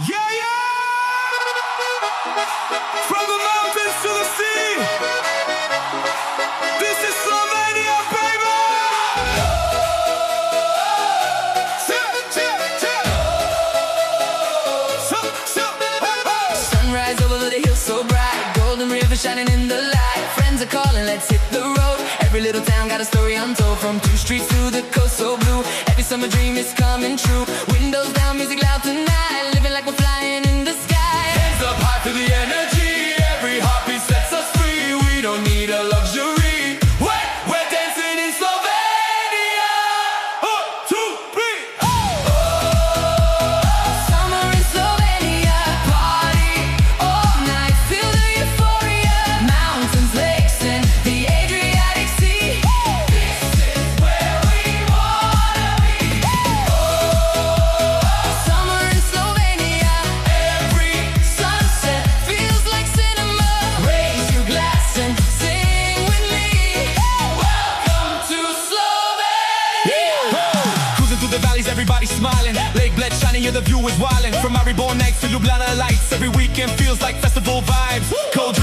Yeah, yeah! From the mountains to the sea, this is Slovenia, baby! Sunrise over the hills so bright, golden river shining in the light. Friends are calling, let's hit the road. Every little town got a story untold, from two streets to the coast so blue. Every summer dream is coming true. Windows down, music loud tonight, living like we're flying in the sky. Hands up high for the energy, every heartbeat sets us free. We don't need a luxury, we're dancing in Slovenia. 1, 2, 3, oh! Summer in Slovenia, party all night, feel the euphoria. Mountains, lakes, and the Adriatic Sea. This is where we wanna be. Summer in Slovenia, Every sunset feels like cinema. Raise your glass and sing with me. welcome to Slovenia. Cruising through the valleys, everybody smiling. Lake bled shining, yeah, the view is wildin'. From my reborn nights to Ljubljana lights, every weekend feels like festival vibes. Cold